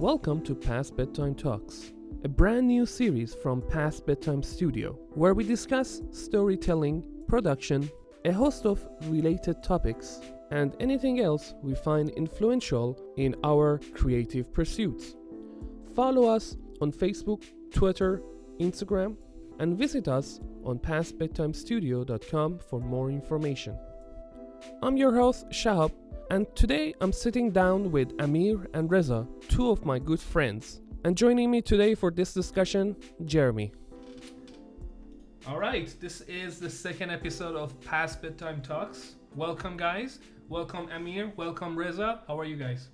Welcome to Past Bedtime Talks, a brand new series from Past Bedtime Studio, where we discuss storytelling, production, a host of related topics, and anything else we find influential in our creative pursuits. Follow us on Facebook, Twitter, Instagram, and visit us on pastbedtimestudio.com for more information. I'm your host, Shahab, and today I'm sitting down with Amir and Reza, two of my good friends. And joining me today for this discussion, Jeremy. All right, this is the second episode of Past Bedtime Talks. Welcome, guys. Welcome, Amir. Welcome, Reza. How are you guys?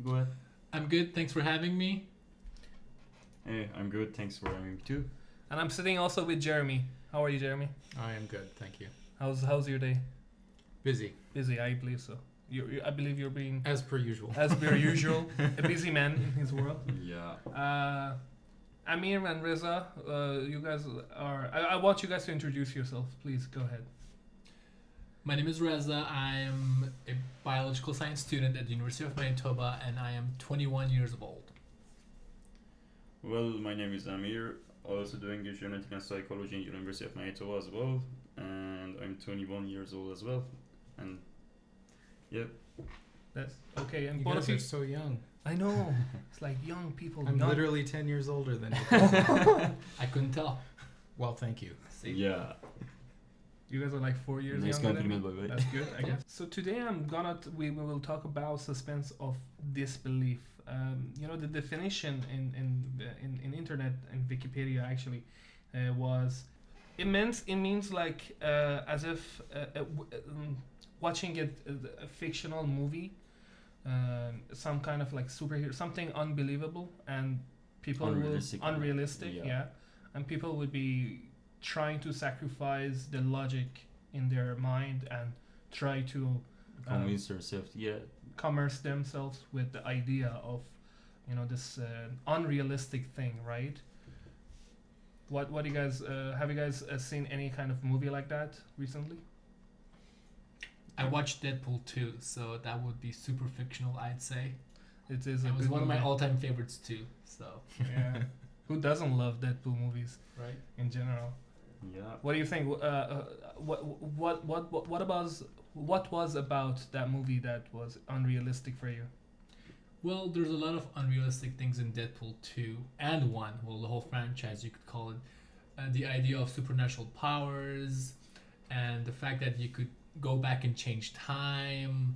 Go ahead. I'm good. Thanks for having me. Hey, I'm good. Thanks for having me too. And I'm sitting also with Jeremy. How are you, Jeremy? I am good. Thank you. How's your day? Busy. Busy, I believe so. I believe you're being, As per usual. as per usual, a busy man in his world. Yeah. Amir and Reza, you guys are... I want you guys to introduce yourselves. Please, go ahead. My name is Reza. I am a biological science student at the University of Manitoba, and I am 21 years old. Well, my name is Amir. Also doing genetic and psychology in University of Manitoba as well, and I'm 21 years old as well. And yeah. That's okay. And You both guys of you... are so young. I know. It's like young people. I'm young. literally 10 years older than you. I couldn't tell. Well, thank you. Yeah. You guys are like 4 years Nice younger than me. compliment, by the way. That's good, I guess. So today we will talk about suspense of disbelief. The definition in internet and Wikipedia actually was it means like as if watching a fictional movie, some kind of like superhero, something unbelievable, and people unrealistic, yeah. And people would be trying to sacrifice the logic in their mind and try to Convince yourself, yeah. commerce themselves with the idea of this unrealistic thing, right? What do you guys have you guys seen any kind of movie like that recently? I watched Deadpool 2, so that would be super fictional, I'd say. It is It was one of my all-time favorites too. So yeah. Who doesn't love Deadpool movies, right? in general? Yeah. What do you think? What was about that movie that was unrealistic for you? Well, there's a lot of unrealistic things in Deadpool 2 and 1. Well, the whole franchise, you could call it. The idea of supernatural powers and the fact that you could go back and change time.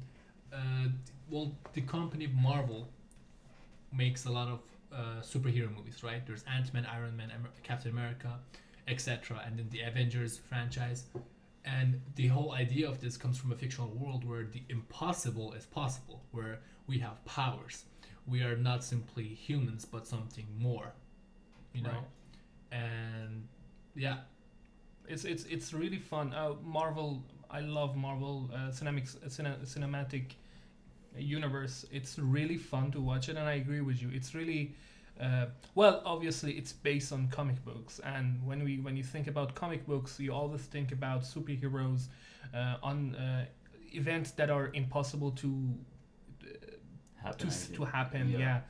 The company Marvel makes a lot of superhero movies, right? There's Ant-Man, Iron Man, Captain America, etc. And then the Avengers franchise. And the whole idea of this comes from a fictional world where the impossible is possible, where we have powers. We are not simply humans, but something more, Right. And yeah, It's really fun. Marvel, I love Marvel cinematic universe. It's really fun to watch it, and I agree with you. It's really obviously it's based on comic books, and when you think about comic books, you always think about superheroes on events that are impossible to happen. Yeah.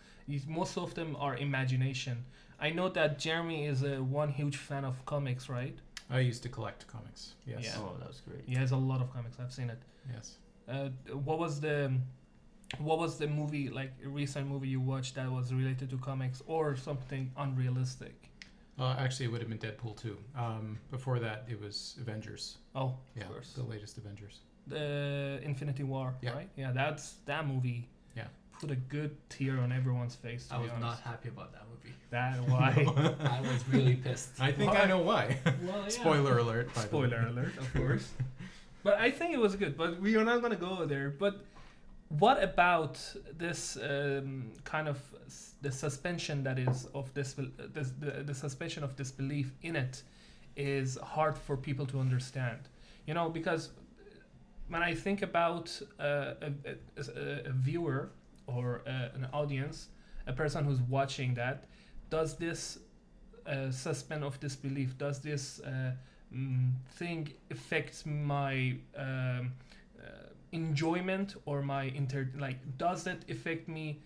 Most of them are imagination. I know that Jeremy is one huge fan of comics, right? I used to collect comics. Yes. Yeah. Oh, that was great. He has a lot of comics. I've seen it. Yes. What was the movie, like a recent movie you watched that was related to comics or something unrealistic? Actually, it would have been Deadpool 2. Before that, it was Avengers. Oh, Yeah, of course. the latest Avengers. The Infinity War, Yeah. right? Yeah, that movie. Yeah. Put a good tear on everyone's face. I was not happy about that movie. That why? I was really pissed. I think Why? I know why. Well, yeah. Spoiler alert. By the way. Spoiler alert, of course. But I think it was good. But we are not gonna go there. But what about this kind of the suspension that is of the suspension of disbelief in it is hard for people to understand, because when I think about a viewer or an audience, a person who's watching that, does this suspend of disbelief, does this thing affects my enjoyment or my does that affect me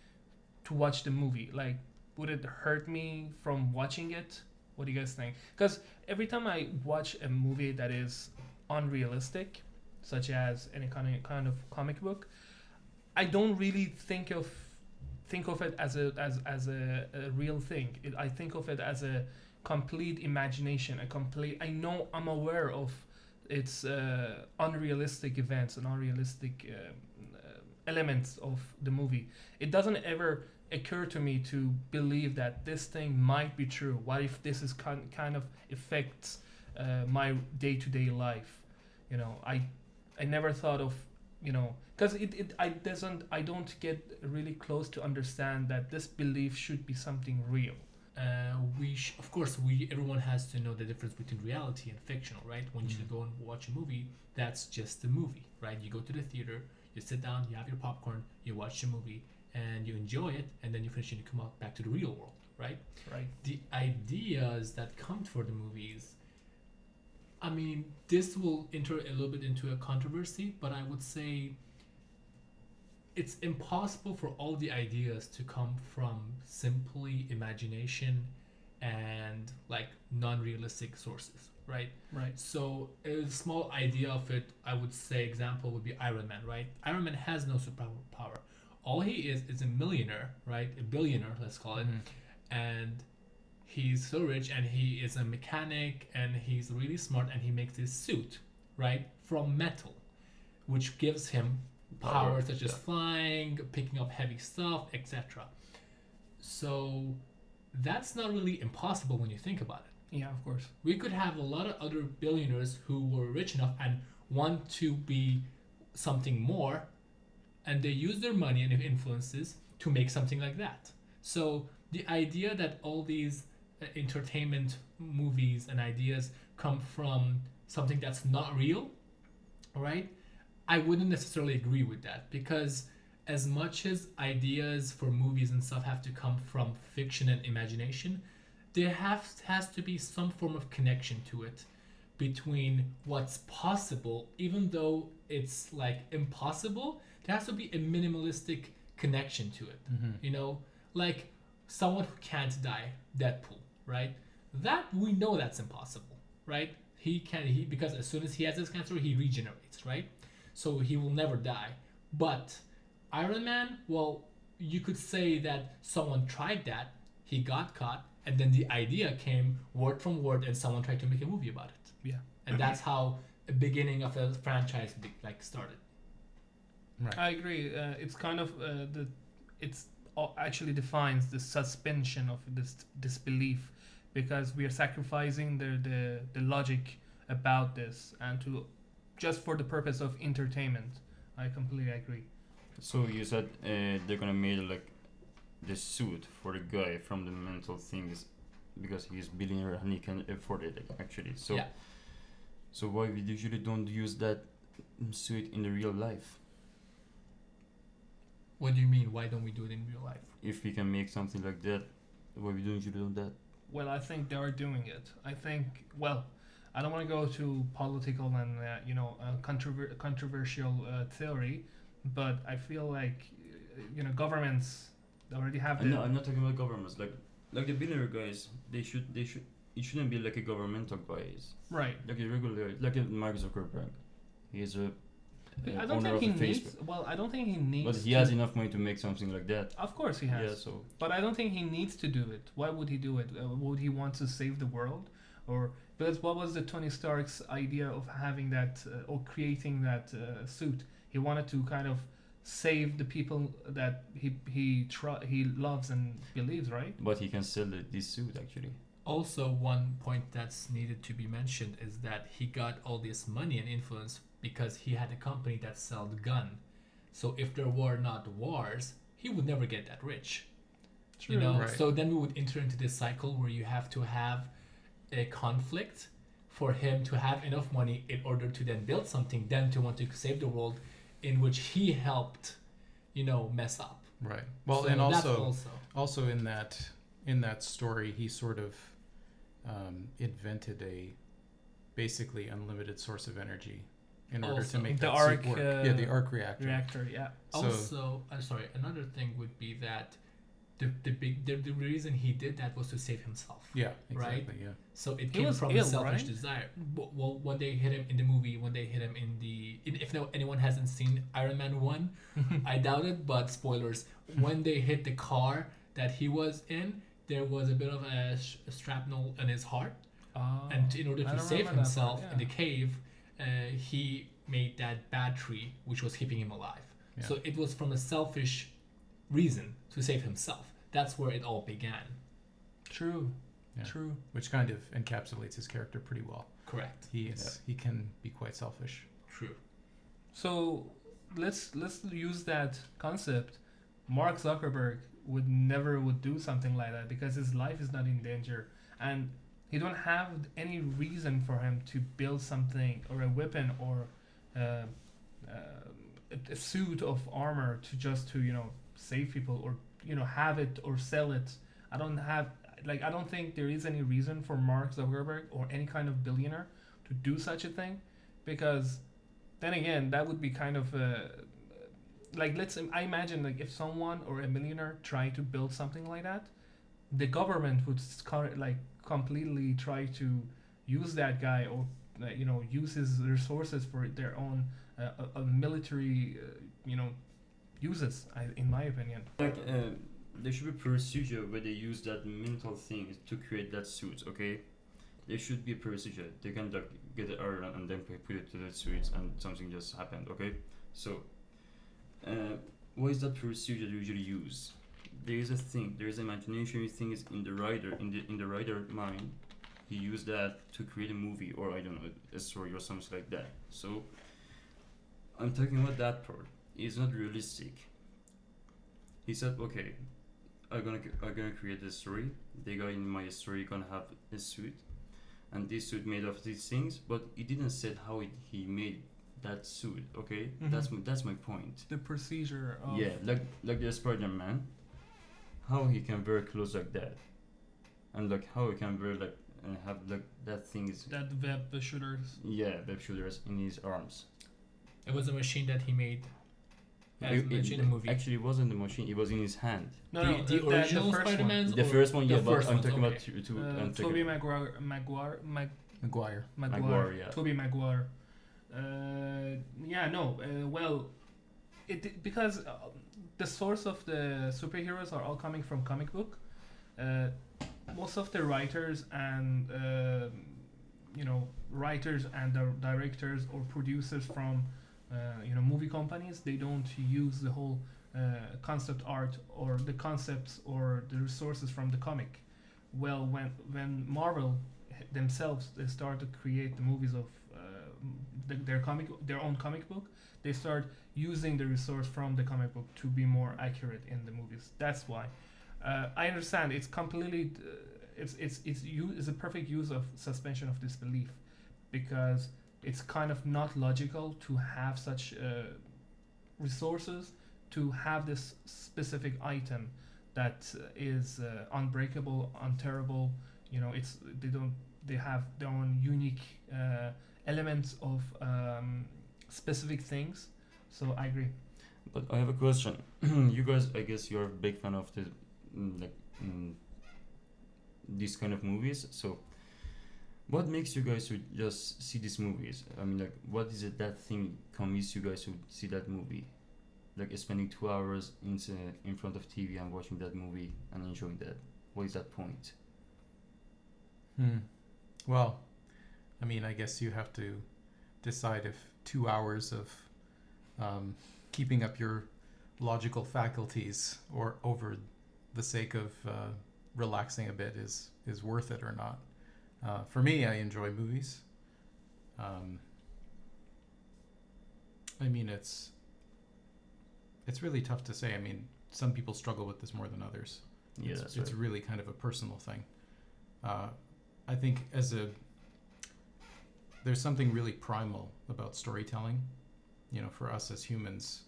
to watch the movie? Like, would it hurt me from watching it? What do you guys think? Because every time I watch a movie that is unrealistic, such as any kind of comic book, I don't really think of it as a real thing. I think of it as a complete imagination, a complete. I know I'm aware of its unrealistic events and unrealistic elements of the movie. It doesn't ever occur to me to believe that this thing might be true. What if this is kind of affects my day-to-day life? You know, I never thought of, you know, because I don't get really close to understand that this belief should be something real. Of course, everyone has to know the difference between reality and fictional, right? When you go and watch a movie, that's just a movie, right? You go to the theater, you sit down, you have your popcorn, you watch the movie, and you enjoy it, and then you finish and you come out back to the real world, right? Right. The ideas that come for the movies, I mean, this will enter a little bit into a controversy, but I would say it's impossible for all the ideas to come from simply imagination and like non-realistic sources, right? Right. So a small idea of it, I would say, example would be Iron Man, right? Iron Man has no superpower. All he is a millionaire, right? A billionaire, let's call it. And he's so rich, and he is a mechanic, and he's really smart, and he makes this suit, right? From metal, which gives him power such as flying, picking up heavy stuff, etc. So that's not really impossible when you think about it. Yeah, of course. We could have a lot of other billionaires who were rich enough and want to be something more, and they use their money and influences to make something like that. So the idea that all these entertainment movies and ideas come from something that's not real, right? I wouldn't necessarily agree with that, because as much as ideas for movies and stuff have to come from fiction and imagination, there has to be some form of connection to it between what's possible, even though it's like impossible. There has to be a minimalistic connection to it. You know, like someone who can't die, Deadpool, right? That we know that's impossible, right? Because as soon as he has this cancer, he regenerates, right? So he will never die. But Iron Man, well, you could say that someone tried that, he got caught, and then the idea came word from word, and someone tried to make a movie about it. Yeah. And that's how the beginning of a franchise started. Right. I agree. It's kind of actually defines the suspension of this disbelief, because we are sacrificing the logic about this and to just for the purpose of entertainment. I completely agree. So you said they're gonna make like the suit for the guy from the mental things because he's billionaire and he can afford it actually. So Yeah. so why we usually don't use that suit in the real life? What do you mean? Why don't we do it in real life? If we can make something like that, why we don't usually do that? Well, I think they are doing it. I think, well, I don't want to go to political and controversial theory, but I feel like governments already have. No, I'm not talking about governments. Like the billionaire guys, they should. It shouldn't be like a governmental guys. Right. Like a regular, like a Mark Zuckerberg. He's a I don't owner think of he a needs. Facebook. Well, I don't think he needs. But he has enough money to make something like that. Of course, he has. Yeah. So But I don't think he needs to do it. Why would he do it? Would he want to save the world, or because what was the Tony Stark's idea of having that or creating that suit? He wanted to kind of save the people that he loves and believes, right? but he can sell this suit actually. Also, one point that's needed to be mentioned is that he got all this money and influence because he had a company that sold gun. So if there were not wars, he would never get that rich. True. You know, Right. so then we would enter into this cycle where you have to have a conflict for him to have enough money in order to then build something, then to want to save the world, in which he helped, mess up. Right. Well, So and that's also in that story, he sort of invented a basically unlimited source of energy in order to Also, make the that arc, suit work. Yeah, the arc reactor. Reactor, yeah. So- Also, I'm sorry, another thing would be that the reason he did that was to save himself. Yeah, Right? exactly. Yeah. So it He came was from ill, a selfish right? desire. Well, when they hit him in the movie, when they hit him if anyone hasn't seen Iron Man 1, I doubt it, but spoilers. When they hit the car that he was in, there was a bit of a shrapnel in his heart. And in order I to don't save remember that himself part, in the yeah. cave, he made that battery which was keeping him alive. Yeah. So it was from a selfish reason to save himself. That's where it all began. True. Yeah. True. Which kind of encapsulates his character pretty well. Correct. He can be quite selfish. True. So let's use that concept. Mark Zuckerberg would do something like that because his life is not in danger, and he don't have any reason for him to build something or a weapon or a suit of armor to save people or have it or sell it. I don't think there is any reason for Mark Zuckerberg or any kind of billionaire to do such a thing, because then again that would be kind of I imagine like if someone or a millionaire tried to build something like that, the government would completely try to use that guy or use his resources for their own military uses, in my opinion. There should be procedure where they use that mental thing to create that suit. Okay, there should be a procedure. They can get the iron and then put it to the suit, and something just happened. Okay, so what is that procedure usually used? There is a thing. There is an imagination thing is in the writer in the writer mind. He used that to create a movie or I don't know a story or something like that. So I'm talking about that part. It's not realistic. He said, okay, I'm gonna create a story. The guy in my story gonna have a suit, and this suit made of these things. But he didn't say how he made that suit. Okay, that's my point. The procedure of Yeah, like the Spider-Man, how he can wear clothes like that, and like how he can wear have like that thing is that web shooters. web shooters in his arms. It was a machine that he made. As mentioned in the movie. Actually, it wasn't the machine. It was in his hand. No, the original first one. Spider-Man's. The first one, the yeah, but first I'm ones, talking okay. about Tobey Maguire. Maguire. Yeah. Tobey Maguire. Well, because the source of the superheroes are all coming from comic book. Most of the writers and the directors or producers from movie companies, they don't use the whole concept art or the concepts or the resources from the comic. Well, when Marvel themselves they start to create the movies of their own comic book, they start using the resource from the comic book to be more accurate in the movies. That's why I understand it's completely it's a perfect use of suspension of disbelief, because it's kind of not logical to have such resources to have this specific item that is unbreakable, unterrible. They have their own unique elements of specific things. So I agree. But I have a question. You guys, I guess you're a big fan of the these kind of movies. So what makes you guys to just see these movies? I mean, like, what is it that thing convinces you guys to see that movie? Like spending 2 hours in front of TV and watching that movie and enjoying that. What is that point? Well, I mean, I guess you have to decide if 2 hours of keeping up your logical faculties or over the sake of relaxing a bit is worth it or not. For me, I enjoy movies. I mean, it's really tough to say. I mean, some people struggle with this more than others. Yeah, It's that's right. really kind of a personal thing. I think there's something really primal about storytelling. For us as humans,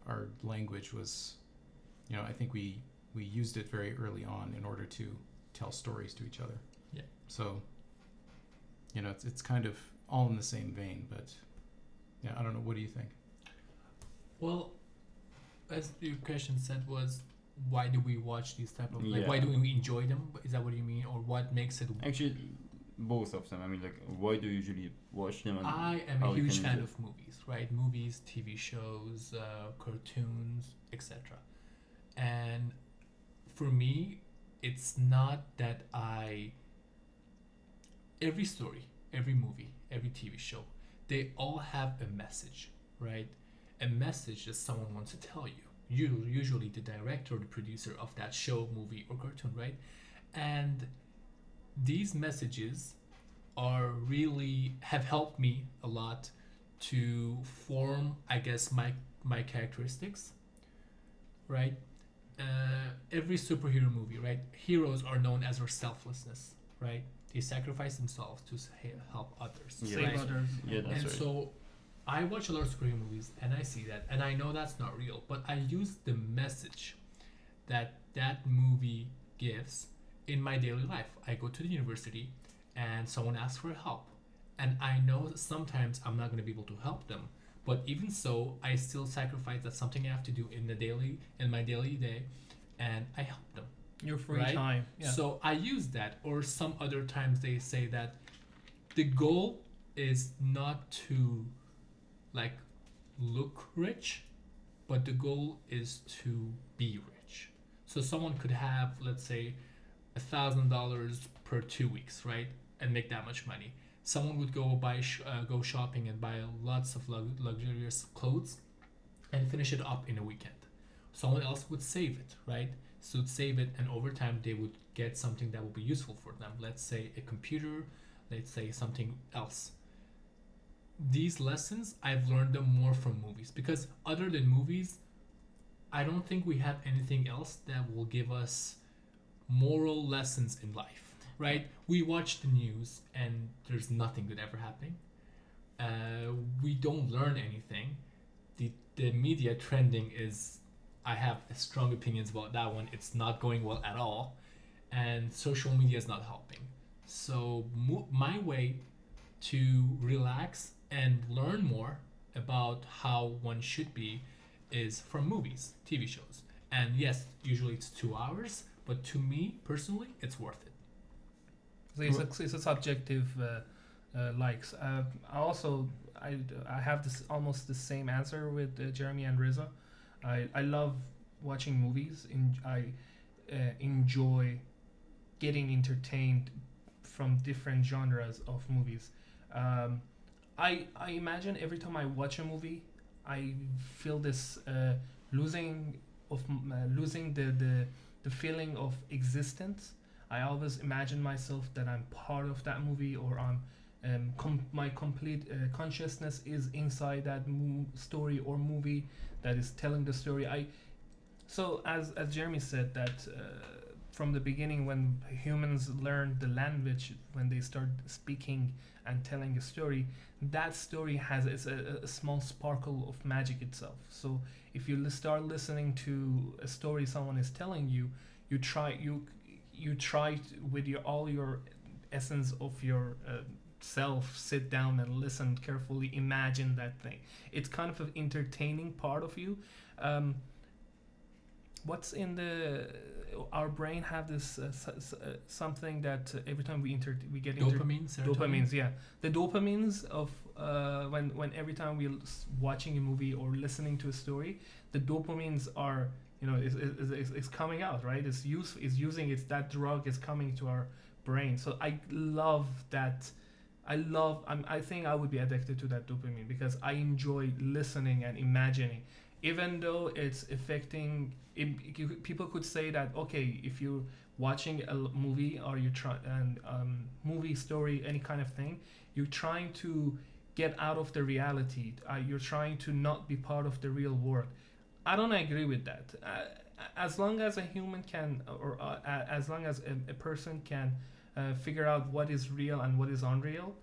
our language was, I think we used it very early on in order to tell stories to each other. Yeah. So, it's kind of all in the same vein, but yeah, I don't know. What do you think? Well, as your question said, was why do we watch these type of like Yeah. why do we enjoy them? Is that what you mean, or what makes it? Actually, both of them. I mean, like, why do you usually watch them? And I am how a you huge can fan enjoy- of movies, right? Movies, TV shows, cartoons, etc. And for me, it's not that every story, every movie, every TV show, they all have a message, right? A message that someone wants to tell you. Usually the director or the producer of that show, movie, or cartoon, right? And these messages are really have helped me a lot to form, I guess, my characteristics, right? Every superhero movie, right? Heroes are known as their selflessness, right? They sacrifice themselves to help others, Yeah, Save right? others. Yeah, that's And right. so I watch a lot of superhero movies and I see that and I know that's not real, but I use the message that that movie gives in my daily life. I go to the university and someone asks for help, and I know that sometimes I'm not going to be able to help them, but even so I still sacrifice that something I have to do in my daily day, and I help them. Your free Right? time. Yeah. So I use that, or some other times they say that the goal is not to like look rich, but the goal is to be rich. So someone could have, let's say, $1,000 per 2 weeks, right, and make that much money. Someone would go shopping and buy lots of luxurious clothes and finish it up in a weekend. Someone else would save it, right? So save it, and over time they would get something that will be useful for them. Let's say a computer, let's say something else. These lessons, I've learned them more from movies, because other than movies, I don't think we have anything else that will give us moral lessons in life, right? We watch the news and there's nothing good ever happening. We don't learn anything. The media trending is, I have strong opinions about that one. It's not going well at all, and social media is not helping. So my way to relax and learn more about how one should be is from movies, TV shows. And yes, usually it's 2 hours, but to me personally, it's worth it. So it's a subjective likes. I have this almost the same answer with Jeremy and Riza. I love watching movies. I enjoy getting entertained from different genres of movies. I imagine every time I watch a movie, I feel this losing the feeling of existence. I always imagine myself that I'm part of that movie, or I'm my complete consciousness is inside that story or movie that is telling the story. So as Jeremy said, that from the beginning, when humans learn the language, when they start speaking and telling a story, that story has a small sparkle of magic itself. So if you start listening to a story someone is telling you, you try with all your essence of your self, sit down and listen carefully, imagine that thing. It's kind of an entertaining part of you. What's in our brain have this something that every time we get Dopamine, serotonin. dopamines, yeah, the dopamines of when every time we're watching a movie or listening to a story, the dopamines are, is coming out, right? It's using that drug is coming to our brain. So I love that. I think I would be addicted to that dopamine because I enjoy listening and imagining, even though it's affecting. People could say that, okay, if you're watching a movie or you try and movie story, any kind of thing, you're trying to get out of the reality. You're trying to not be part of the real world. I don't agree with that. As long as a human can, or as long as a person can figure out what is real and what is unreal,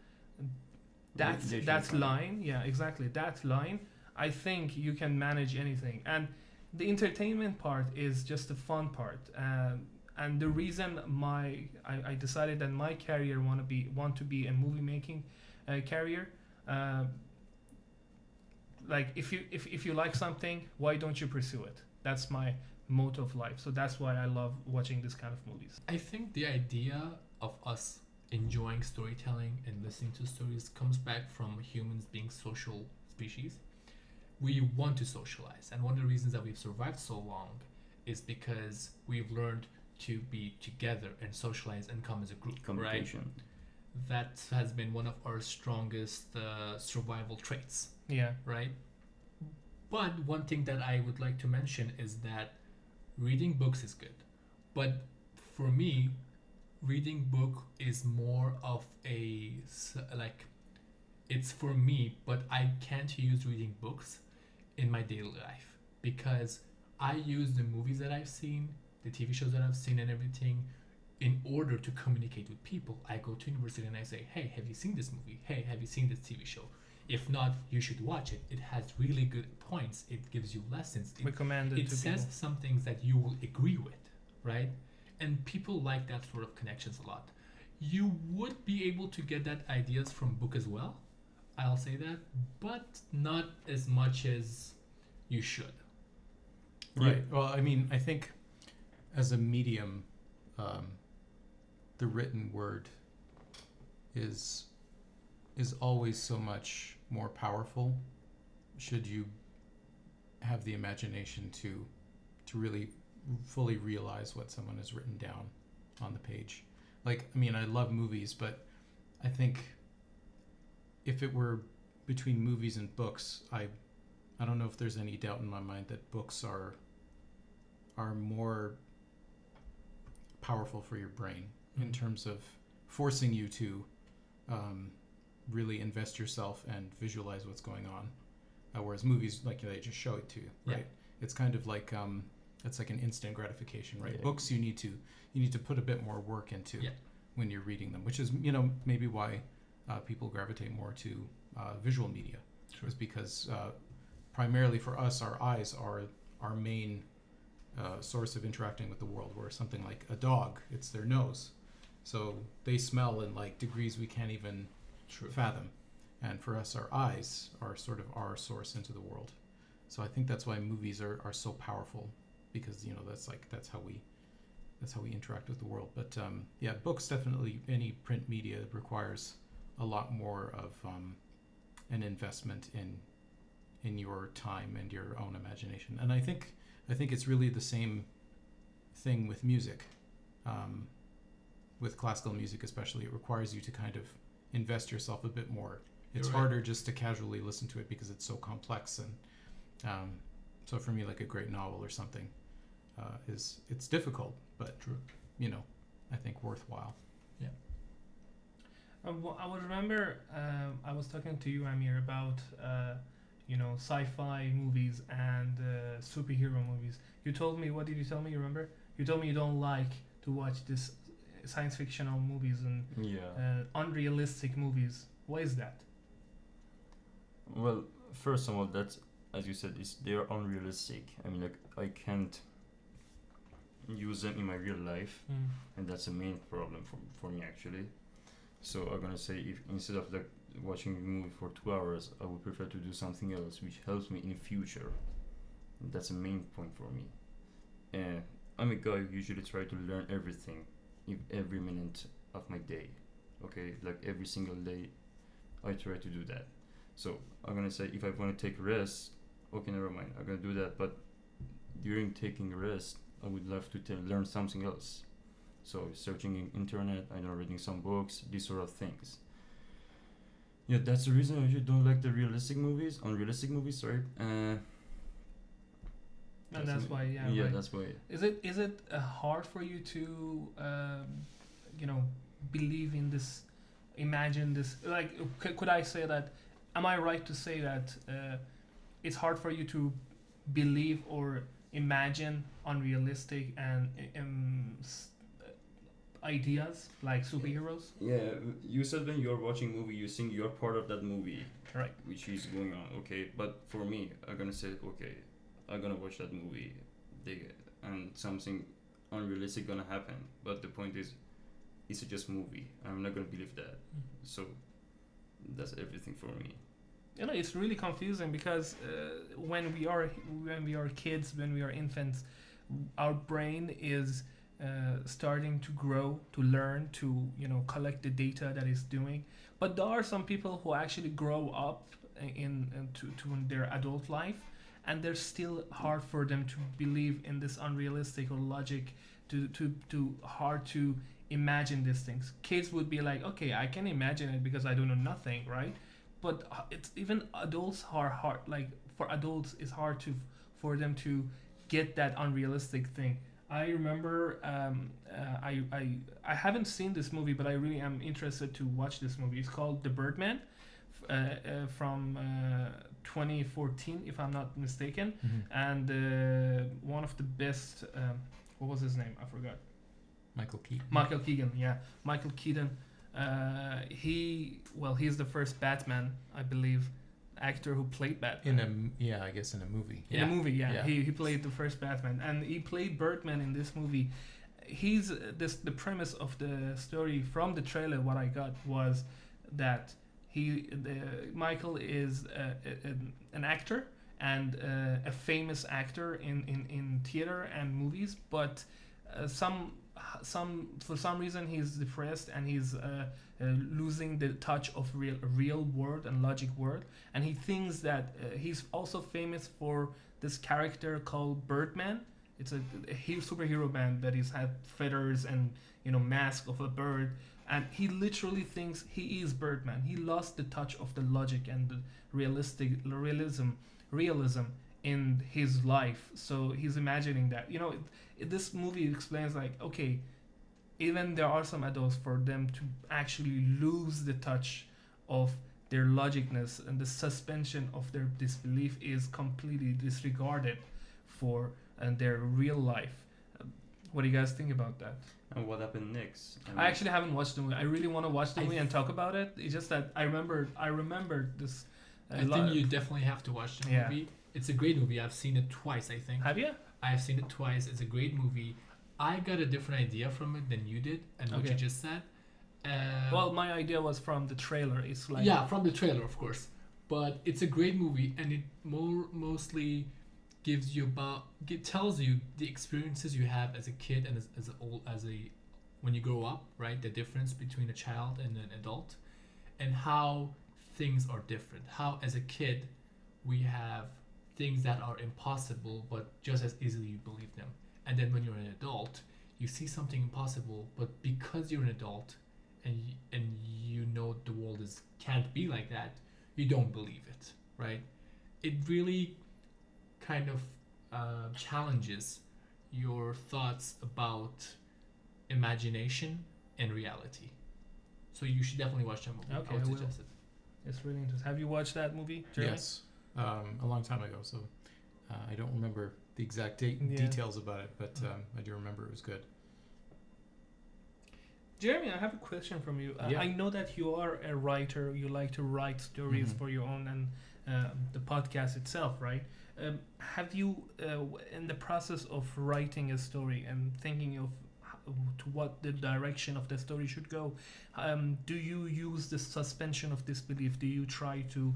that's line. Yeah, exactly. That line. I think you can manage anything, and the entertainment part is just the fun part. And the reason I decided that my career want to be a movie making career. Like if you like something, why don't you pursue it? That's my mode of life. So that's why I love watching this kind of movies. I think the idea of us enjoying storytelling and listening to stories comes back from humans being social species. We want to socialize, and one of the reasons that we've survived so long is because we've learned to be together and socialize and come as a group, right? Communication. That has been one of our strongest survival traits, Yeah. right? But one thing that I would like to mention is that reading books is good, but for me, reading book is more of like, it's for me, but I can't use reading books in my daily life because I use the movies that I've seen, the TV shows that I've seen and everything in order to communicate with people. I go to university and I say, hey, have you seen this movie? Hey, have you seen this TV show? If not, you should watch it. It has really good points. It gives you lessons. Recommended It to says people. some things that you will agree with, right? And people like that sort of connections a lot. You would be able to get that ideas from book as well. I'll say that, but not as much as you should. Right. Well, I mean, I think as a medium, the written word is always so much more powerful. Should you have the imagination to really fully realize what someone has written down on the page. Like, I mean, I love movies, but I think if it were between movies and books, I don't know if there's any doubt in my mind that books are more powerful for your brain in terms of forcing you to really invest yourself and visualize what's going on. Whereas movies, like, they just show it to you, right? Yeah. It's kind of like it's like an instant gratification, right? Yeah. Books you need to put a bit more work into Yeah. when you're reading them, which is maybe why people gravitate more to visual media. Sure. Is because primarily for us, our eyes are our main source of interacting with the world. Where something like a dog, it's their nose, so they smell in like degrees we can't even fathom. And for us, our eyes are sort of our source into the world. So I think that's why movies are so powerful, because that's how we interact with the world. But books, definitely, any print media requires a lot more of an investment in your time and your own imagination. And I think it's really the same thing with music. With classical music especially, it requires you to kind of invest yourself a bit more. It's You're right. harder just to casually listen to it because it's so complex. And so for me, like a great novel or something, it's difficult, but I think worthwhile. I would remember I was talking to you, Amir, about sci-fi movies and superhero movies. You told me, what did you tell me? You remember? You told me you don't like to watch this science fictional movies and unrealistic movies. Why is that? Well, first of all, that's, as you said, they're unrealistic. I mean, like, I can't use them in my real life, and that's the main problem for me, actually. So I'm gonna say, if instead of like watching a movie for 2 hours, I would prefer to do something else which helps me in the future. That's a main point for me. And I'm a guy who usually try to learn everything every minute of my day. Okay, like every single day, I try to do that. So I'm gonna say, if I want to take a rest, okay, never mind, I'm gonna do that. But during taking a rest, I would love to learn something else. So searching in internet, I know, reading some books, these sort of things. Yeah, that's the reason I usually don't like the unrealistic movies. Sorry. And that's why, Yeah, right. that's why. Is it hard for you to believe in this, imagine this? Like, could I say that? Am I right to say that it's hard for you to believe or imagine unrealistic and ideas like superheroes? Yeah, you said when you're watching movie, you think you're part of that movie, Right. which is going on. Okay, but for me, I'm gonna say, okay, I'm gonna watch that movie, and something unrealistic gonna happen. But the point is, it's just movie. I'm not gonna believe that. So that's everything for me. It's really confusing because when we are kids, when we are infants, our brain is starting to grow, to learn, to collect the data that it's doing. But there are some people who actually grow up in their adult life, and they're still hard for them to believe in this unrealistic or logic, to hard to imagine these things. Kids would be like, okay, I can imagine it because I don't know nothing, right? But it's even adults are hard. Like for adults, it's hard for them to get that unrealistic thing. I remember I haven't seen this movie, but I really am interested to watch this movie. It's called The Birdman, from 2014, if I'm not mistaken, and one of the best. What was his name? I forgot. Michael Keaton. Michael Keegan, yeah, Michael Keaton. He's the first Batman, I believe, actor who played Batman. I guess in a movie. In a movie, yeah. He played the first Batman, and he played Birdman in this movie. The premise of the story from the trailer. What I got was that Michael is an actor and a famous actor in theater and movies, but for some reason he's depressed and he's losing the touch of real world and logic world, and he thinks that he's also famous for this character called Birdman. It's a superhero band that had feathers and mask of a bird, and he literally thinks he is Birdman. He lost the touch of the logic and the realism in his life, so he's imagining that. This movie explains, like, okay, even there are some adults, for them to actually lose the touch of their logicness, and the suspension of their disbelief is completely disregarded for their real life. What do you guys think about that? And what happened next? I actually haven't watched the movie. I really want to watch the movie and talk about it. It's just that I remember this. I think you definitely have to watch the movie. It's a great movie. I've seen it twice, I think. Have you? I've seen it twice. It's a great movie. I got a different idea from it than you did, and what you just said. Well, my idea was from the trailer. It's like from the trailer, of course. But it's a great movie, and it mostly gives you tells you the experiences you have as a kid and when you grow up, right? The difference between a child and an adult, and how things are different. How as a kid we have things that are impossible, but just as easily you believe them. And then when you're an adult, you see something impossible, but because you're an adult and you know the world can't be like that, you don't believe it, right? It really kind of challenges your thoughts about imagination and reality. So you should definitely watch that movie. Okay, I would I will. suggest it. It's really interesting. Have you watched that movie, Jeremy? Yes, a long time ago. So I don't remember the exact details about it, but I do remember it was good. Jeremy, I have a question from you. Yeah. I know that you are a writer. You like to write stories for your own and the podcast itself, right? Have you, in the process of writing a story and thinking of to what the direction of the story should go, do you use the suspension of disbelief? Do you try to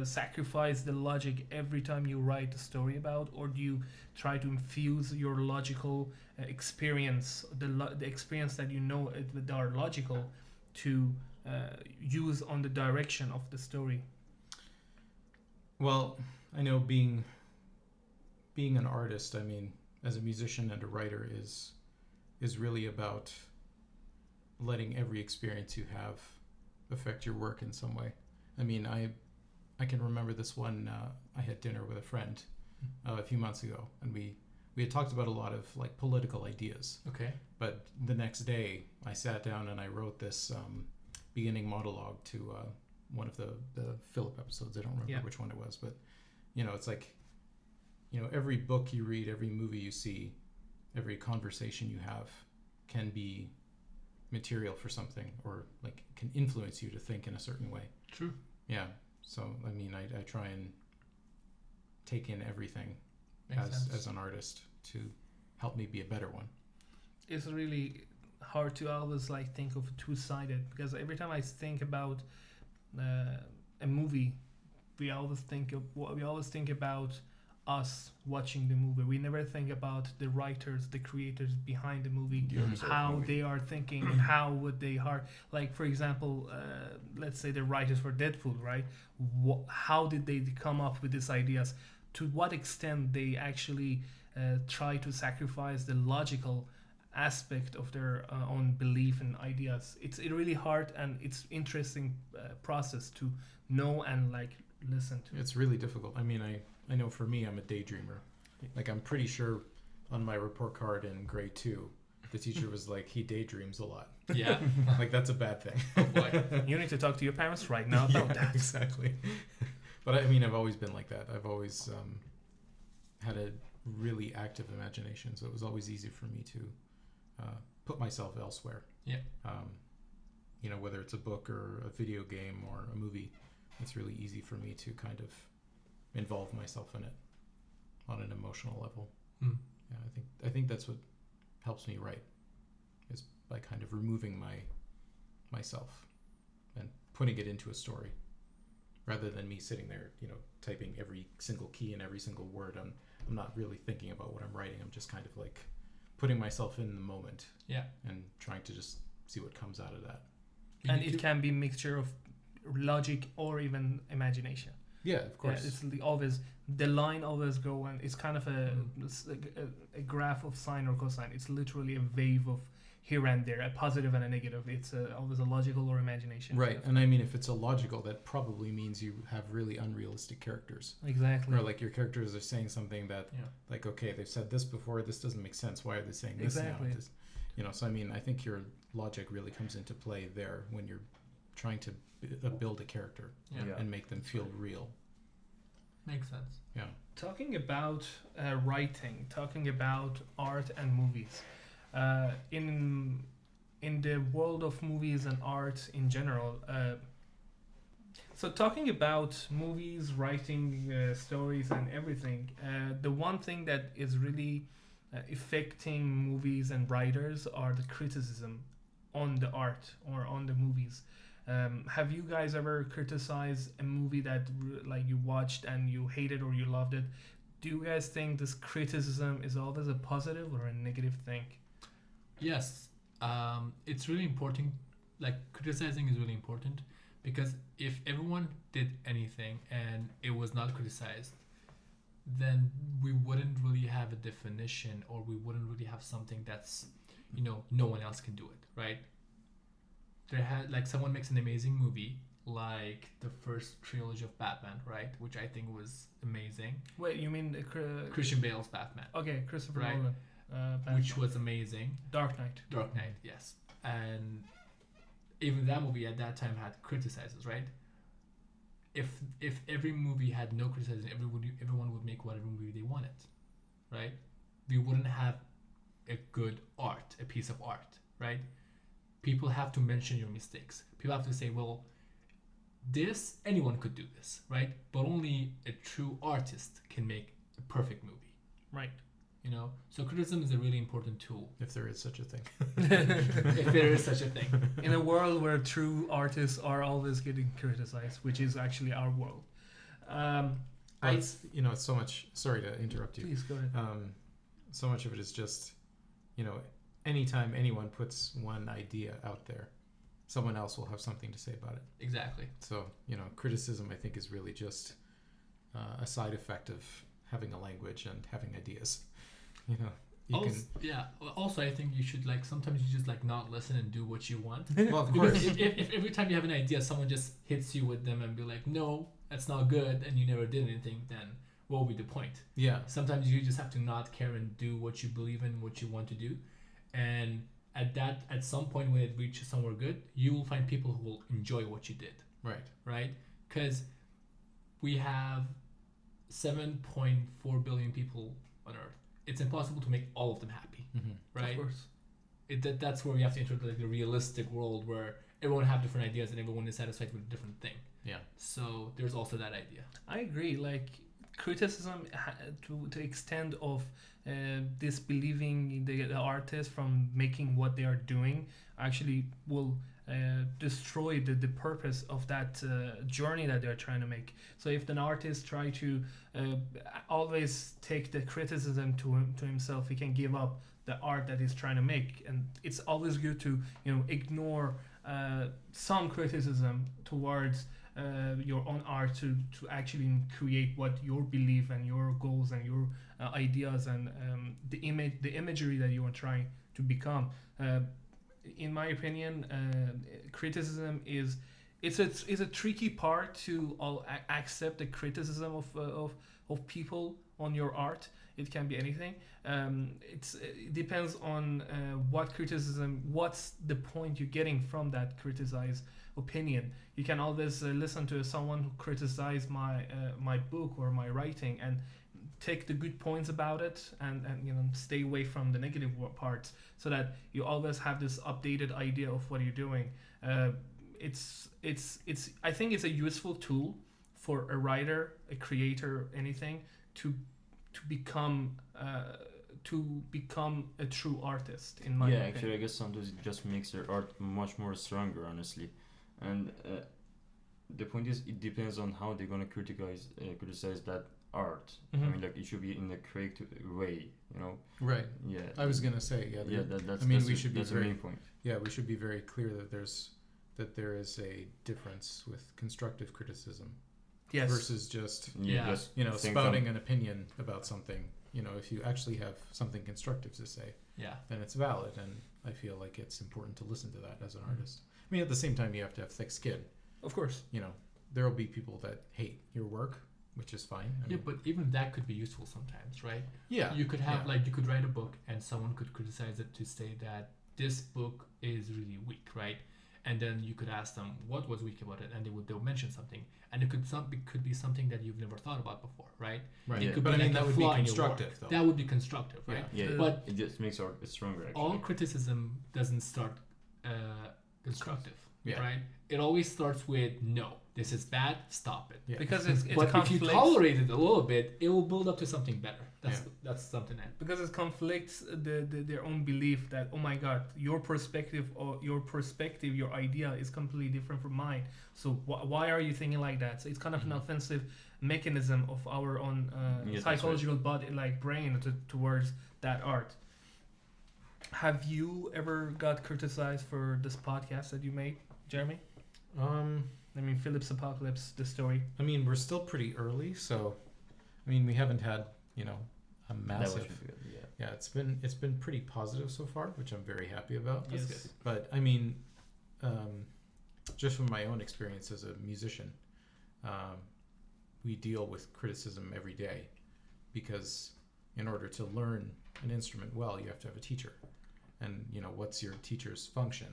sacrifice the logic every time you write a story about, or do you try to infuse your logical experience, the experience that that are logical, to use on the direction of the story? Well, I know being an artist, I mean, as a musician and a writer is really about letting every experience you have affect your work in some way. I mean, I can remember this one. I had dinner with a friend a few months ago, and we had talked about a lot of like political ideas. Okay. But the next day, I sat down and I wrote this beginning monologue to one of the Philip episodes. I don't remember which one it was, but it's like, every book you read, every movie you see, every conversation you have can be material for something, or like can influence you to think in a certain way. True. Yeah. So I mean, I try and take in everything as an artist to help me be a better one. It's really hard to always like think of two-sided, because every time I think about a movie, we always think about us watching the movie. We never think about the writers, the creators behind the movie, Mm-hmm. how they are thinking and how would they like, for example, let's say the writers for Deadpool, right? How did they come up with these ideas? To what extent they actually try to sacrifice the logical aspect of their own belief and ideas. It's really hard, and it's interesting process to know and like listen to. It's really difficult. I mean, I know for me, I'm a daydreamer. Like, I'm pretty sure on my report card in grade 2, the teacher was like, he daydreams a lot. Yeah. Like, that's a bad thing. Oh boy. You need to talk to your parents right now about that. Exactly. But I mean, I've always been like that. I've always had a really active imagination, so it was always easy for me to put myself elsewhere. Yeah. You know, whether it's a book or a video game or a movie, it's really easy for me to kind of involve myself in it on an emotional level. Mm. Yeah, I think that's what helps me write, is by kind of removing myself and putting it into a story, rather than me sitting there, you know, typing every single key and every single word. I'm not really thinking about what I'm writing. I'm just kind of like putting myself in the moment. Yeah. And trying to just see what comes out of that. And it can be mixture of logic or even imagination. Yeah, of course. Yeah, it's always the line always go, and it's kind of a graph of sine or cosine. It's literally a wave of here and there, a positive and a negative. It's always a logical or imagination. Right, and I mean, if it's illogical, that probably means you have really unrealistic characters. Exactly. Or like your characters are saying something that, Yeah. like, okay, they've said this before, this doesn't make sense. Why are they saying this Exactly. now? You know, so I mean, I think your logic really comes into play there when you're trying to build a character Yeah. and make them feel real. Makes sense. Yeah. Talking about writing, talking about art and movies, in the world of movies and art in general. So talking about movies, writing stories, and everything, the one thing that is really affecting movies and writers are the criticism on the art or on the movies. Have you guys ever criticized a movie that like you watched and you hated or you loved it? Do you guys think this criticism is always a positive or a negative thing? Yes. It's really important. Like, criticizing is really important, because if everyone did anything and it was not criticized, then we wouldn't really have a definition, or we wouldn't really have something that's, you know, no one else can do it, right? Like, someone makes an amazing movie, like the first trilogy of Batman, right? Which I think was amazing. Wait, you mean Christian Bale's Batman, Okay, Christopher Right. Nolan. which was amazing. Dark Knight. Dark Knight, yes. And even that movie at that time had criticizers, right? If every movie had no criticism, everyone would make whatever movie they wanted, right? We wouldn't have a good art, a piece of art, right? People have to mention your mistakes. People have to say, well, this, anyone could do this, right? But only a true artist can make a perfect movie, Right. you know? So criticism is a really important tool, If there is such a thing. if there is such a thing. In a world where true artists are always getting criticized, which is actually our world. But it's, you know, it's so much, sorry to interrupt you. Please go ahead. So much of it is just, you know, anytime anyone puts one idea out there, someone else will have something to say about it. Exactly. So, you know, criticism, I think, is really just a side effect of having a language and having ideas. You know, you Also, can. yeah. Also, I think you should, like, sometimes you just, like, not listen and do what you want. Well, of Because course. if every time you have an idea, someone just hits you with them and be like, no, that's not good, and you never did anything, then what will be the point? Yeah. Sometimes you just have to not care and do what you believe in, what you want to do. And at some point when it reaches somewhere good, you will find people who will enjoy what you did, Right. right? Because we have 7.4 billion people on Earth. It's impossible to make all of them happy, Mm-hmm. right? Of course. That's where we have to enter like the realistic world where everyone have different ideas and everyone is satisfied with a different thing. Yeah. So there's also that idea. I agree. Like criticism to the extent of disbelieving the artist from making what they are doing actually will destroy the purpose of that journey that they're trying to make. So if an artist try to always take the criticism to himself, he can give up the art that he's trying to make. And it's always good to ignore some criticism towards your own art to actually create what your belief and your goals and your ideas and the imagery that you are trying to become. In my opinion, criticism is a tricky part to accept the criticism of people on your art. It can be anything. It depends on what criticism, what's the point you're getting from that criticized opinion. You can always listen to someone who criticized my book or my writing and take the good points about it and stay away from the negative parts, so that you always have this updated idea of what you're doing. It's I think it's a useful tool for a writer, a creator, anything to become a true artist, in my opinion. Actually, I guess sometimes it just makes your art much more stronger, honestly. And the point is, it depends on how they're gonna criticize that art. I mean, like, it should be in a creative way, Right. Yeah. I was gonna say, yeah. That's. I mean, that's we a- should be that's the very- main point. Yeah, we should be very clear that there is a difference with constructive criticism Yes. versus just Yeah. Just think spouting an opinion about something. If you actually have something constructive to say, Yeah. then it's valid, and I feel like it's important to listen to that as an artist. I mean, at the same time, you have to have thick skin. Of course. There will be people that hate your work, which is fine. I Yeah, mean, but even that could be useful sometimes, right? yeah, You could have yeah. you could write a book and someone could criticize it to say that this book is really weak, right? And then you could ask them what was weak about it, and they'll mention something, and it could be something that you've never thought about before, right? right. Yeah. It could But be I mean, like that a would be flaw in your constructive, work. though. That would be constructive, right? Yeah. But It just makes art stronger. Actually. All criticism doesn't start constructive, Yeah. right? It always starts with no, this is bad, stop it. Yeah. Because it's But if you conflicts. tolerate it a little bit, it will build up to something better. That's something that. Because it conflicts their own belief that, oh my god, your perspective, your idea is completely different from mine. So why are you thinking like that? So it's kind of an offensive mechanism of our own Yes, that's psychological body, like brain, towards that art. Have you ever got criticized for this podcast that you made, Jeremy? I mean, Philip's Apocalypse, the story. I mean, we're still pretty early, so I mean, we haven't had a That was massive. good. Yeah. Yeah, it's been pretty positive so far, which I'm very happy about. Yes. good. But I mean, just from my own experience as a musician, we deal with criticism every day, because in order to learn an instrument well, you have to have a teacher, and what's your teacher's function?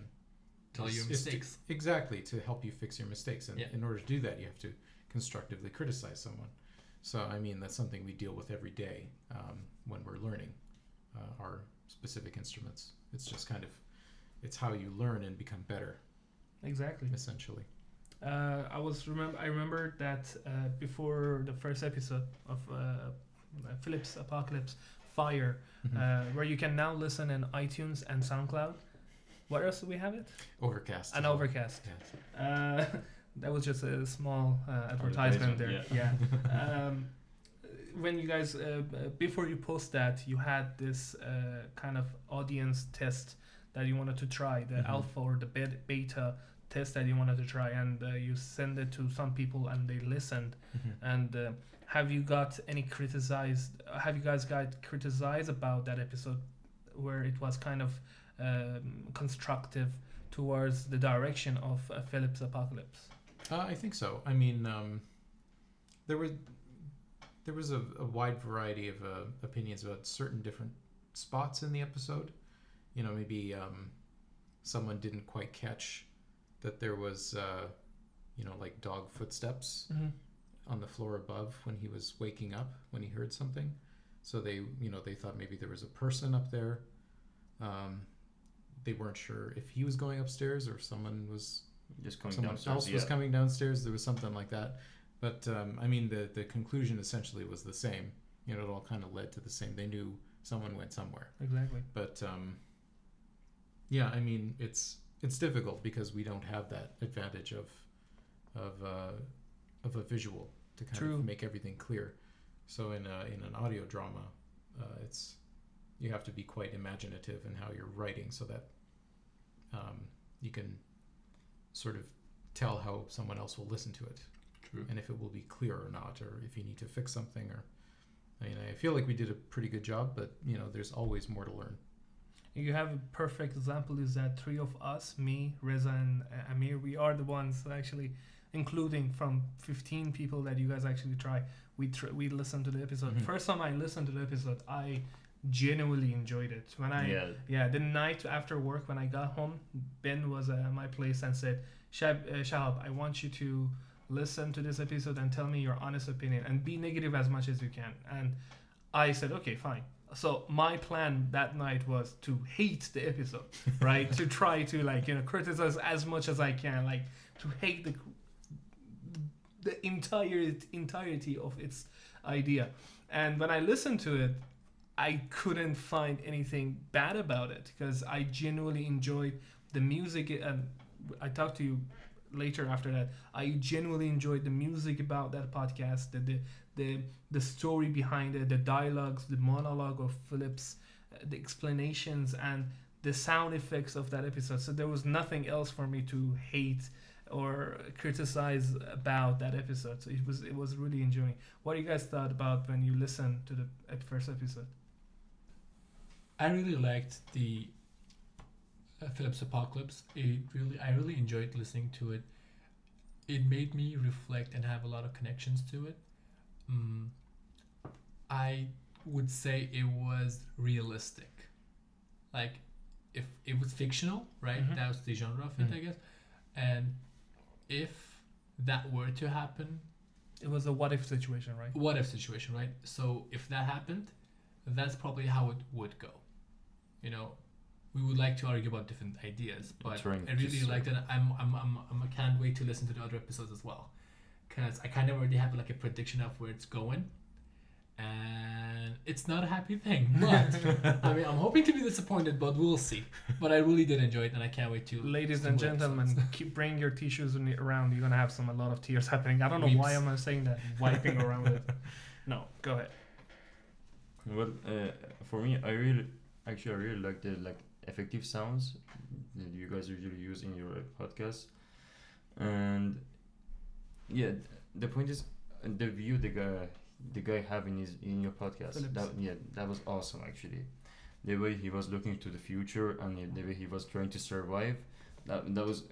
Tell you your Is to- mistakes. exactly, to help you fix your mistakes, and Yeah. in order to do that, you have to constructively criticize someone. So I mean, that's something we deal with every day when we're learning our specific instruments. It's just it's how you learn and become better, Exactly. essentially. I remember that before the first episode of Philip's Apocalypse, Fire, where you can now listen in iTunes and SoundCloud. What else do we have it? Overcast. And as well. Overcast. Yes. That was just a small advertisement there. Yeah. When you guys, before you post that, you had this kind of audience test that you wanted to try, the alpha or the beta test that you wanted to try, and you send it to some people and they listened. And have you guys got criticized about that episode where it was kind of constructive towards the direction of Philip's Apocalypse? I think so. I mean, there was a wide variety of opinions about certain different spots in the episode. Maybe someone didn't quite catch that there was, like dog footsteps on the floor above when he was waking up, when he heard something. So they thought maybe there was a person up there. They weren't sure if he was going upstairs or if someone was Just coming someone downstairs. else was coming downstairs. There was something like that. But I mean, the conclusion essentially was the same. It all kind of led to the same. They knew someone went somewhere. Exactly. But yeah, I mean, it's it's difficult because we don't have that advantage of a visual to kind True. of make everything clear. So in an audio drama, it's you have to be quite imaginative in how you're writing so that you can sort of tell how someone else will listen to it. True. And if it will be clear or not, or if you need to fix something. Or I mean, I feel like we did a pretty good job, but there's always more to learn. You have a perfect example is that three of us, me, Reza, and Amir, we are the ones actually, including from 15 people that you guys actually try. We listened to the episode. Mhm. First time I listened to the episode, I genuinely enjoyed it. When the night after work when I got home, Ben was at my place and said, Shahab, I want you to listen to this episode and tell me your honest opinion and be negative as much as you can. And I said, okay, fine. So my plan that night was to hate the episode, right? To try to criticize as much as I can, like to hate the entirety of its idea. And when I listened to it, I couldn't find anything bad about it because I genuinely enjoyed the music. And I talked to you later after that. I genuinely enjoyed the music about that podcast, the story behind it, the dialogues, the monologue of Philip's, the explanations, and the sound effects of that episode. So there was nothing else for me to hate or criticize about that episode. So it was really enjoying. What do you guys thought about when you listened to the first episode? I really liked the Philip's Apocalypse. I really enjoyed listening to it. It made me reflect and have a lot of connections to it. I would say it was realistic. Like, if it was fictional, right? Mhm. That was the genre of it, I guess. And if that were to happen, It was a what if situation, right? what if situation, right? So if that happened, that's probably how it would go. We would like to argue about different ideas, but Trying I to really like that. I can't wait to listen to the other episodes as well, because I kind of already have like a prediction of where it's going, and it's not a happy thing. But I mean, I'm hoping to be disappointed, but we'll see. But I really did enjoy it, and I can't wait to. Ladies to and more gentlemen, episodes. keep bring your tissues around. You're gonna have a lot of tears happening. I don't know Weeps. why I'm saying that. Wiping around it. No, go ahead. Well, for me, I really like the effective sounds that you guys usually use in your podcast, and yeah, the point is the view the guy having in your podcast. Phillips. That was awesome actually. The way he was looking to the future and the way he was trying to survive, that was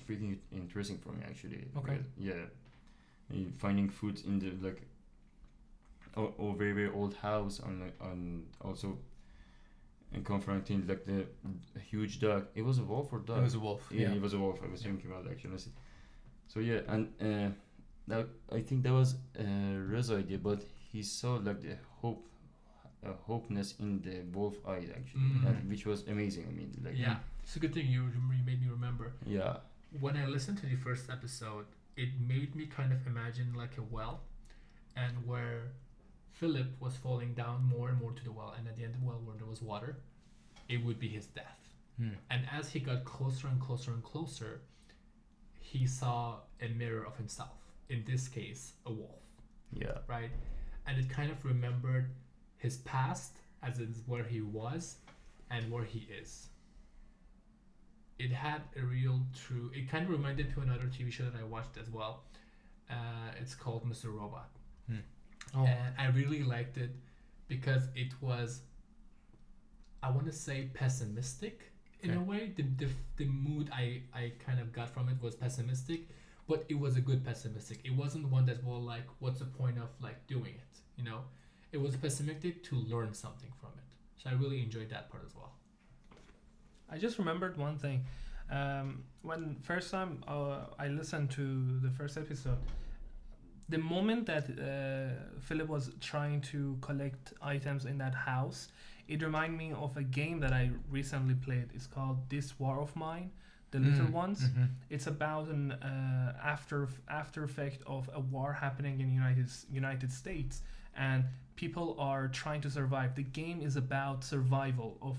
freaking interesting for me actually. Okay. Finding food in the very very old house on also. And confronting the huge dog. It was a wolf or dog? It was a wolf. Yeah, it was a wolf. I was thinking about it actually. So yeah, and that I think that was Reza's idea, but he saw the hopeness in the wolf eyes actually, which was amazing. I mean, Yeah, it's a good thing you made me remember. Yeah. When I listened to the first episode, it made me kind of imagine like a well, and where Philip was falling down more and more to the well, and at the end of the well where there was water, it would be his death. And as he got closer and closer and closer, he saw a mirror of himself, in this case a wolf, Yeah. right? And it kind of remembered his past, as in where he was and where he is. It had it kind of reminded me of another TV show that I watched as well. It's called Mr. Robot. Oh. And I really liked it because it was, I want to say, pessimistic in a way. The mood I kind of got from it was pessimistic, but it was a good pessimistic. It wasn't one that was like, what's the point of doing it? It was pessimistic to learn something from it. So I really enjoyed that part as well. I just remembered one thing. When first time I listened to the first episode, the moment that Philip was trying to collect items in that house, it reminded me of a game that I recently played. It's called This War of Mine, The Little Ones. Mm-hmm. It's about an after effect of a war happening in United States, and people are trying to survive. The game is about survival of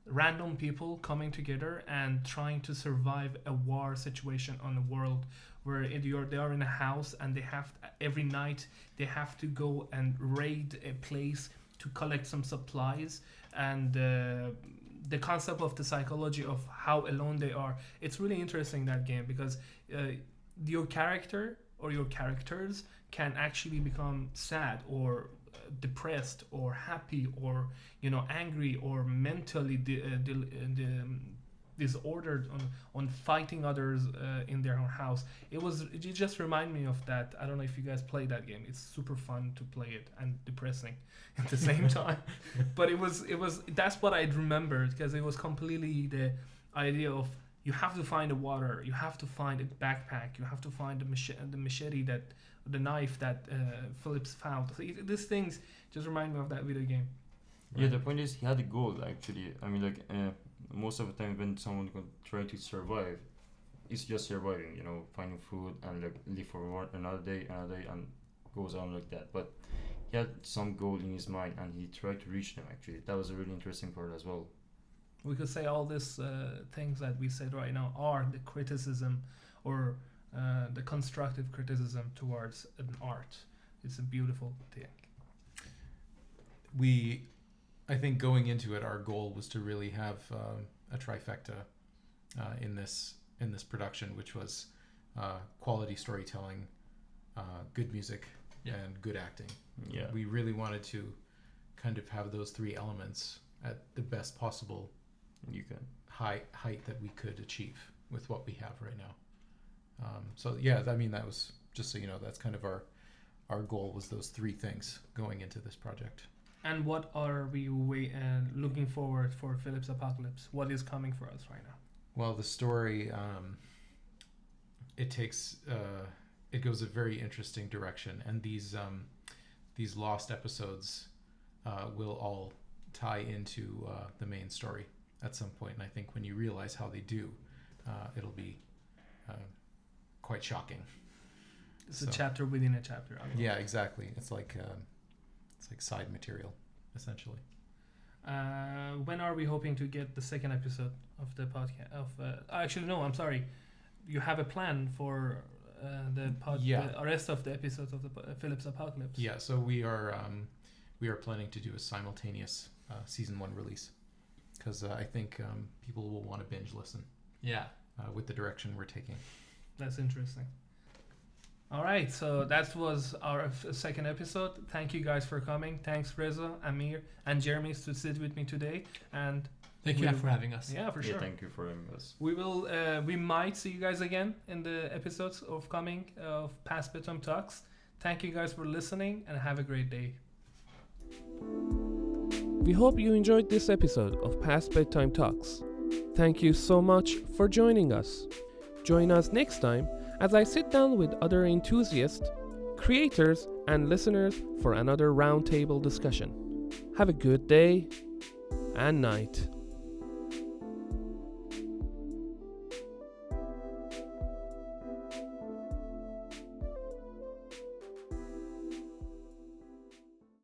random people coming together and trying to survive a war situation on the world where they are in a house and they have every night they have to go and raid a place to collect some supplies, and the concept of the psychology of how alone they are. It's really interesting, that game, because your character or your characters can actually become sad or depressed or happy or angry or mentally disordered on fighting others in their own house. It just remind me of that. I don't know if you guys play that game. It's super fun to play it and depressing at the same time. But it was that's what I remembered, because it was completely the idea of you have to find the water, you have to find a backpack, you have to find the machete, that the knife that Phillips found. So these things just remind me of that video game. Yeah, the point is he had a goal actually. I mean, like most of the time when someone try to survive, it's just surviving. Finding food and like live for another day, and goes on like that. But he had some goal in his mind, and he tried to reach them. Actually, that was a really interesting part as well. We could say all these things that we said right now are the criticism or the constructive criticism towards an art. It's a beautiful thing. I think going into it, our goal was to really have a trifecta in this production, which was quality storytelling, good music, and good acting. Yeah, we really wanted to kind of have those three elements at the best possible height that we could achieve with what we have right now. So yeah, I mean, that was just so you know, that's kind of our goal, was those three things going into this project. And what are we looking forward for Phillips Apocalypse? What is coming for us right now? Well, the story, it goes a very interesting direction, and these lost episodes will all tie into the main story at some point. And I think when you realize how they do, it'll be quite shocking. It's a chapter within a chapter. Yeah, exactly. It's like side material, essentially. When are we hoping to get the second episode of the podcast? Actually, no, I'm sorry. You have a plan for the rest of the episodes of the Phillips Apocalypse. Yeah, so we are planning to do a simultaneous season 1 release, because I think people will want to binge listen. Yeah. With the direction we're taking. That's interesting. All right, so that was our second episode. Thank you guys for coming. Thanks, Reza, Amir, and Jeremy to sit with me today. And thank you for having us. Yeah, for sure. Thank you for having us. We might see you guys again in the episodes of coming of Past Bedtime Talks. Thank you guys for listening, and have a great day. We hope you enjoyed this episode of Past Bedtime Talks. Thank you so much for joining us. Join us next time as I sit down with other enthusiasts, creators, and listeners for another roundtable discussion. Have a good day and night.